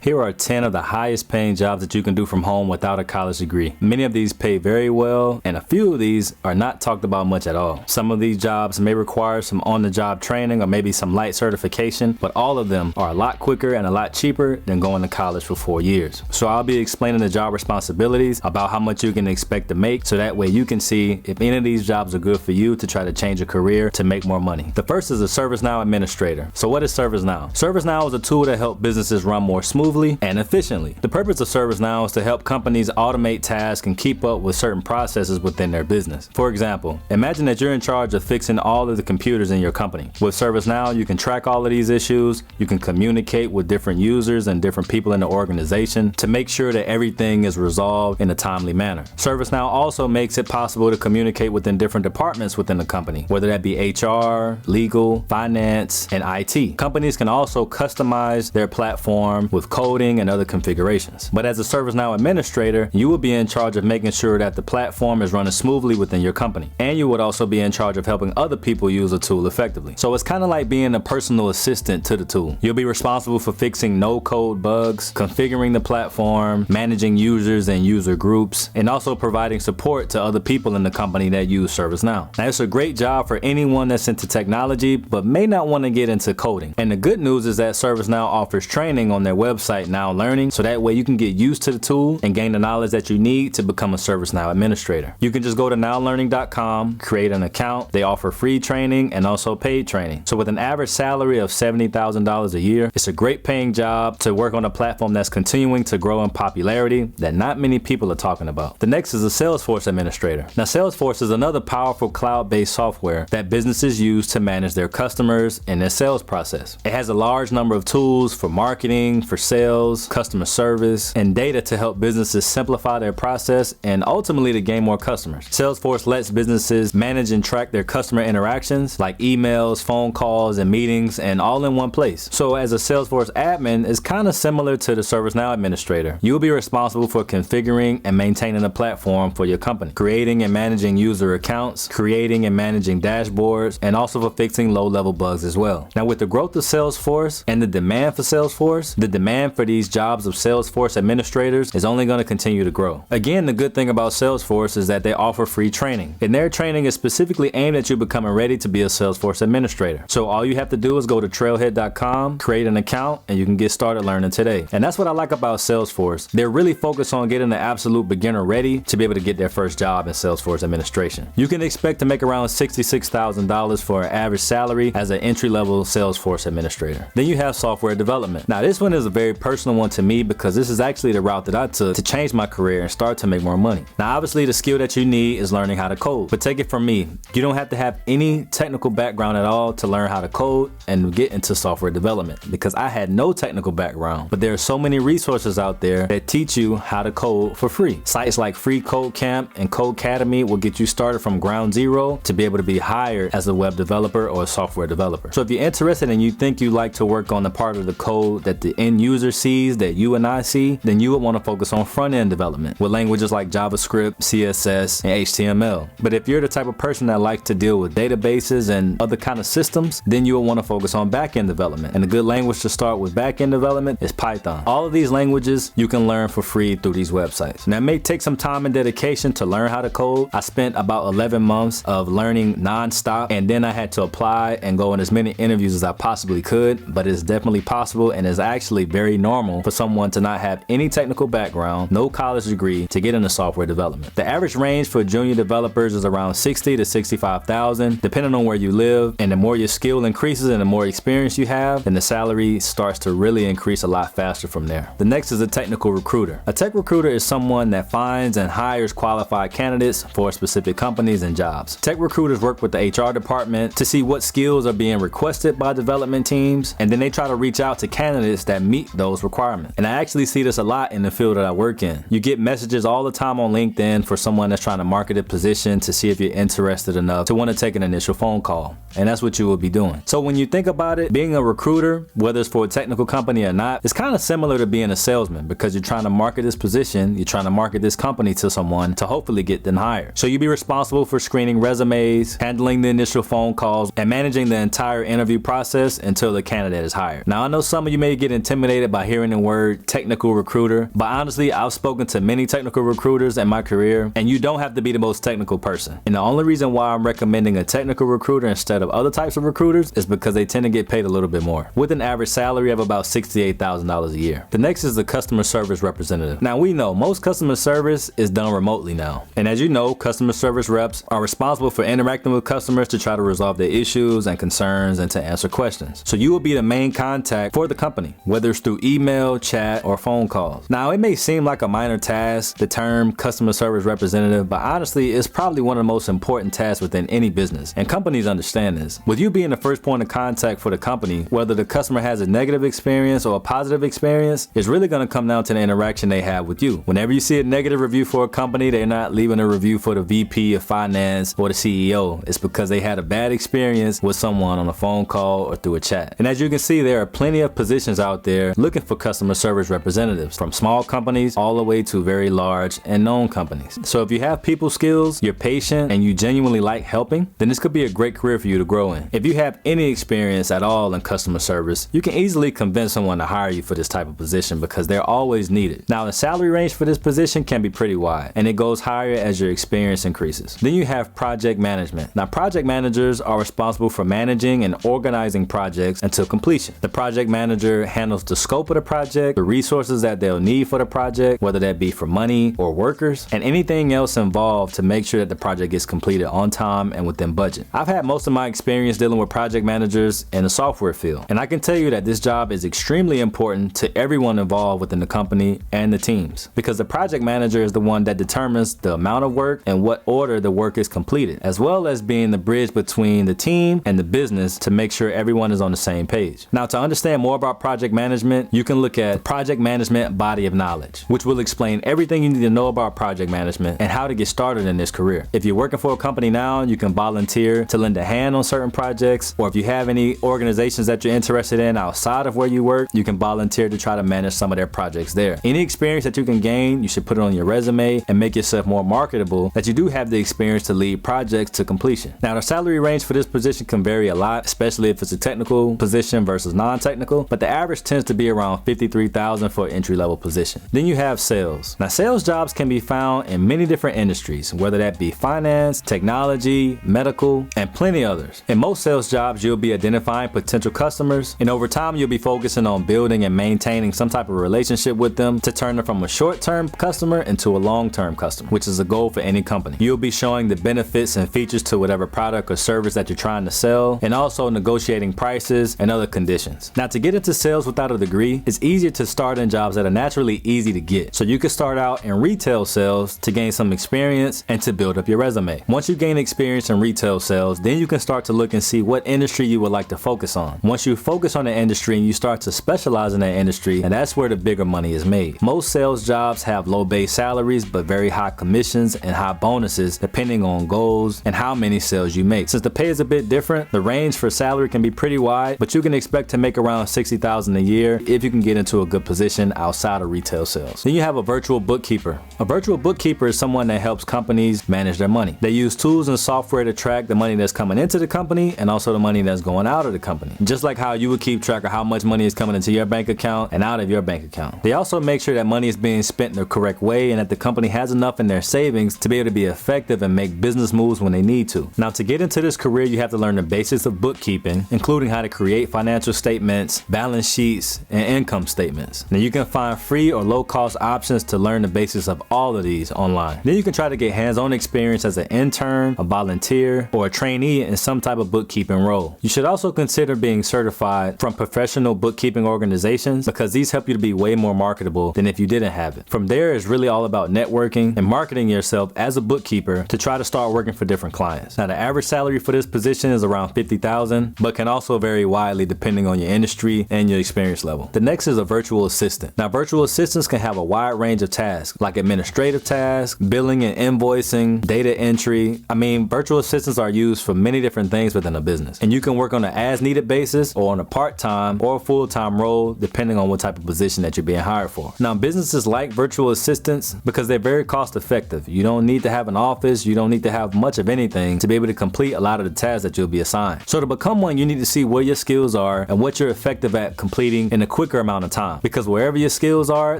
Here are 10 of the highest paying jobs that you can do from home without a college degree. Many of these pay very well, and a few of these are not talked about much at all. Some of these jobs may require some on-the-job training or maybe some light certification, but all of them are a lot quicker and a lot cheaper than going to college for 4 years. So I'll be explaining the job responsibilities, about how much you can expect to make, so that way you can see if any of these jobs are good for you to try to change a career to make more money. The first is a ServiceNow administrator. So what is ServiceNow? ServiceNow is a tool to help businesses run more smoothly and efficiently. The purpose of ServiceNow is to help companies automate tasks and keep up with certain processes within their business. For example, imagine that you're in charge of fixing all of the computers in your company. With ServiceNow, you can track all of these issues, you can communicate with different users and different people in the organization to make sure that everything is resolved in a timely manner. ServiceNow also makes it possible to communicate within different departments within the company, whether that be HR, legal, finance, and IT. Companies can also customize their platform with coding and other configurations. But as a ServiceNow administrator, you will be in charge of making sure that the platform is running smoothly within your company. And you would also be in charge of helping other people use the tool effectively. So it's kind of like being a personal assistant to the tool. You'll be responsible for fixing no-code bugs, configuring the platform, managing users and user groups, and also providing support to other people in the company that use ServiceNow. Now, it's a great job for anyone that's into technology but may not want to get into coding. And the good news is that ServiceNow offers training on their website, Now Learning, so that way you can get used to the tool and gain the knowledge that you need to become a ServiceNow administrator. You can just go to nowlearning.com, create an account. They offer free training and also paid training. So with an average salary of $70,000 a year, it's a great paying job to work on a platform that's continuing to grow in popularity that not many people are talking about. The next is a Salesforce administrator. Now, Salesforce is another powerful cloud-based software that businesses use to manage their customers and their sales process. It has a large number of tools for marketing, for sales, customer service, and data to help businesses simplify their process and ultimately to gain more customers. Salesforce lets businesses manage and track their customer interactions like emails, phone calls, and meetings, and all in one place. So as a Salesforce admin, it's kind of similar to the ServiceNow administrator. You'll be responsible for configuring and maintaining a platform for your company, creating and managing user accounts, creating and managing dashboards, and also for fixing low-level bugs as well. Now, with the growth of Salesforce and the demand for Salesforce, the demand for these jobs of Salesforce administrators is only going to continue to grow. Again, the good thing about Salesforce is that they offer free training, and their training is specifically aimed at you becoming ready to be a Salesforce administrator. So all you have to do is go to trailhead.com, create an account, and you can get started learning today. And that's what I like about Salesforce. They're really focused on getting the absolute beginner ready to be able to get their first job in Salesforce administration. You can expect to make around $66,000 for an average salary as an entry-level Salesforce administrator. Then you have software development. Now, this one is a very personal one to me because this is actually the route that I took to change my career and start to make more money. Now, obviously, the skill that you need is learning how to code. But take it from me, you don't have to have any technical background at all to learn how to code and get into software development, because I had no technical background. But there are so many resources out there that teach you how to code for free. Sites like Free Code Camp and Codecademy will get you started from ground zero to be able to be hired as a web developer or a software developer. So if you're interested and you think you like to work on the part of the code that the end user sees that you and I see, then you would want to focus on front-end development with languages like JavaScript, CSS, and HTML. But if you're the type of person that likes to deal with databases and other kind of systems, then you will want to focus on back-end development. And a good language to start with back-end development is Python. All of these languages you can learn for free through these websites. Now, it may take some time and dedication to learn how to code. I spent about 11 months of learning non-stop, and then I had to apply and go on as many interviews as I possibly could, but it's definitely possible and is actually very normal for someone to not have any technical background, no college degree, to get into software development. The average range for junior developers is around 60 to 65,000, depending on where you live, and the more your skill increases and the more experience you have, then the salary starts to really increase a lot faster from there. The next is a technical recruiter. A tech recruiter is someone that finds and hires qualified candidates for specific companies and jobs. Tech recruiters work with the HR department to see what skills are being requested by development teams, and then they try to reach out to candidates that meet those requirements. And I actually see this a lot in the field that I work in. You get messages all the time on LinkedIn for someone that's trying to market a position to see if you're interested enough to want to take an initial phone call. And that's what you will be doing. So when you think about it, being a recruiter, whether it's for a technical company or not, it's kind of similar to being a salesman, because you're trying to market this position, you're trying to market this company to someone to hopefully get them hired. So you'll be responsible for screening resumes, handling the initial phone calls, and managing the entire interview process until the candidate is hired. Now, I know some of you may get intimidated intimidated by hearing the word technical recruiter, but honestly, I've spoken to many technical recruiters in my career, and you don't have to be the most technical person. And the only reason why I'm recommending a technical recruiter instead of other types of recruiters is because they tend to get paid a little bit more, with an average salary of about $68,000 a year. The next is the customer service representative. Now we know most customer service is done remotely now. And as you know, customer service reps are responsible for interacting with customers to try to resolve their issues and concerns and to answer questions. So you will be the main contact for the company, whether it's through email, chat, or phone calls. Now it may seem like a minor task, the term customer service representative, but honestly, it's probably one of the most important tasks within any business. And companies understand this. With you being the first point of contact for the company, whether the customer has a negative experience or a positive experience, it's really going to come down to the interaction they have with you. Whenever you see a negative review for a company, they're not leaving a review for the VP of finance or the CEO. It's because they had a bad experience with someone on a phone call or through a chat. And as you can see, there are plenty of positions out there looking for customer service representatives, from small companies all the way to very large and known companies. So if you have people skills, you're patient, and you genuinely like helping, then this could be a great career for you to grow in. If you have any experience at all in customer service, you can easily convince someone to hire you for this type of position because they're always needed. Now the salary range for this position can be pretty wide, and it goes higher as your experience increases. Then you have project management. Now project managers are responsible for managing and organizing projects until completion. The project manager handles the scope of the project, the resources that they'll need for the project, whether that be for money or workers, and anything else involved to make sure that the project gets completed on time and within budget. I've had most of my experience dealing with project managers in the software field, and I can tell you that this job is extremely important to everyone involved within the company and the teams, because the project manager is the one that determines the amount of work and what order the work is completed, as well as being the bridge between the team and the business to make sure everyone is on the same page. Now, to understand more about project management, you can look at Project Management Body of Knowledge, which will explain everything you need to know about project management and how to get started in this career. If you're working for a company now, you can volunteer to lend a hand on certain projects, or if you have any organizations that you're interested in outside of where you work, you can volunteer to try to manage some of their projects there. Any experience that you can gain, you should put it on your resume and make yourself more marketable that you do have the experience to lead projects to completion. Now, the salary range for this position can vary a lot, especially if it's a technical position versus non-technical, but the average tends to be around $53,000 for an entry-level position. Then you have sales. Now, sales jobs can be found in many different industries, whether that be finance, technology, medical, and plenty others. In most sales jobs, you'll be identifying potential customers, and over time, you'll be focusing on building and maintaining some type of relationship with them to turn them from a short-term customer into a long-term customer, which is a goal for any company. You'll be showing the benefits and features to whatever product or service that you're trying to sell, and also negotiating prices and other conditions. Now, to get into sales without a degree, it's easier to start in jobs that are naturally easy to get. So you can start out in retail sales to gain some experience and to build up your resume. Once you gain experience in retail sales, then you can start to look and see what industry you would like to focus on. Once you focus on the industry and you start to specialize in that industry, and that's where the bigger money is made. Most sales jobs have low base salaries, but very high commissions and high bonuses depending on goals and how many sales you make. Since the pay is a bit different, the range for salary can be pretty wide, but you can expect to make around $60,000 a year if you can get into a good position outside of retail sales. Then you have a virtual bookkeeper. A virtual bookkeeper is someone that helps companies manage their money. They use tools and software to track the money that's coming into the company and also the money that's going out of the company. Just like how you would keep track of how much money is coming into your bank account and out of your bank account. They also make sure that money is being spent the correct way and that the company has enough in their savings to be able to be effective and make business moves when they need to. Now, to get into this career, you have to learn the basics of bookkeeping, including how to create financial statements, balance sheets, and income statements. Now, you can find free or low-cost options to learn the basics of all of these online. Then you can try to get hands-on experience as an intern, a volunteer, or a trainee in some type of bookkeeping role. You should also consider being certified from professional bookkeeping organizations because these help you to be way more marketable than if you didn't have it. From there, it's really all about networking and marketing yourself as a bookkeeper to try to start working for different clients. Now, the average salary for this position is around $50,000, but can also vary widely depending on your industry and your experience level. The next is a virtual assistant. Now, virtual assistants can have a wide range of tasks like administrative tasks, billing and invoicing, data entry. Virtual assistants are used for many different things within a business, and you can work on an as-needed basis or on a part-time or a full-time role depending on what type of position that you're being hired for. Now, businesses like virtual assistants because they're very cost-effective. You don't need to have an office, you don't need to have much of anything to be able to complete a lot of the tasks that you'll be assigned. So to become one, you need to see where your skills are and what you're effective at completing in a quick quicker amount of time, because wherever your skills are,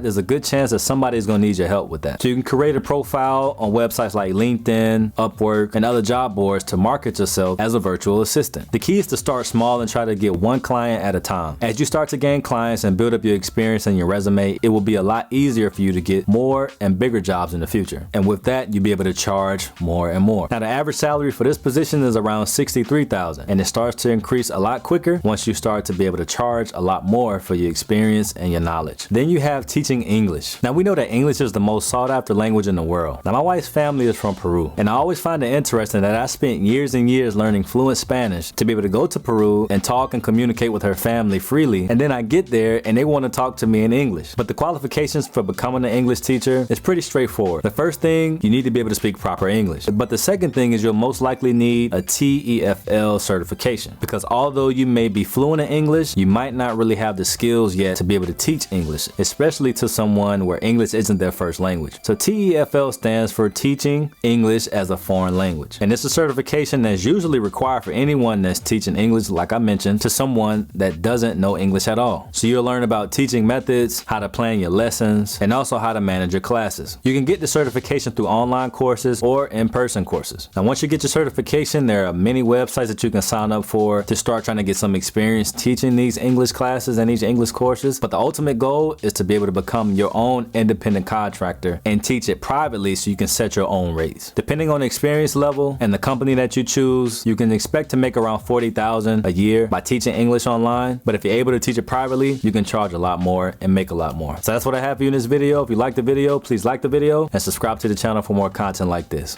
there's a good chance that somebody's going to need your help with that. So you can create a profile on websites like LinkedIn, Upwork, and other job boards to market yourself as a virtual assistant. The key is to start small and try to get one client at a time. As you start to gain clients and build up your experience and your resume, it will be a lot easier for you to get more and bigger jobs in the future. And with that, you'll be able to charge more and more. Now, the average salary for this position is around $63,000, and it starts to increase a lot quicker once you start to be able to charge a lot more for your experience and your knowledge. Then you have teaching English. Now, we know that English is the most sought after language in the world. Now, my wife's family is from Peru, and I always find it interesting that I spent years and years learning fluent Spanish to be able to go to Peru and talk and communicate with her family freely, and then I get there and they want to talk to me in English. But the qualifications for becoming an English teacher is pretty straightforward. The first thing, you need to be able to speak proper English. But the second thing is you'll most likely need a TEFL certification, because although you may be fluent in English, you might not really have the skills yet to be able to teach English, especially to someone where English isn't their first language. So TEFL stands for Teaching English as a Foreign Language, and it's a certification that's usually required for anyone that's teaching English, like I mentioned, to someone that doesn't know English at all. So you'll learn about teaching methods, how to plan your lessons, and also how to manage your classes. You can get the certification through online courses or in-person courses. Now, once you get your certification, there are many websites that you can sign up for to start trying to get some experience teaching these English classes and these English courses. But the ultimate goal is to be able to become your own independent contractor and teach it privately so you can set your own rates. Depending on the experience level and the company that you choose, you can expect to make around $40,000 a year by teaching English online. But if you're able to teach it privately, you can charge a lot more and make a lot more. So that's what I have for you in this video. If you like the video, please like the video and subscribe to the channel for more content like this.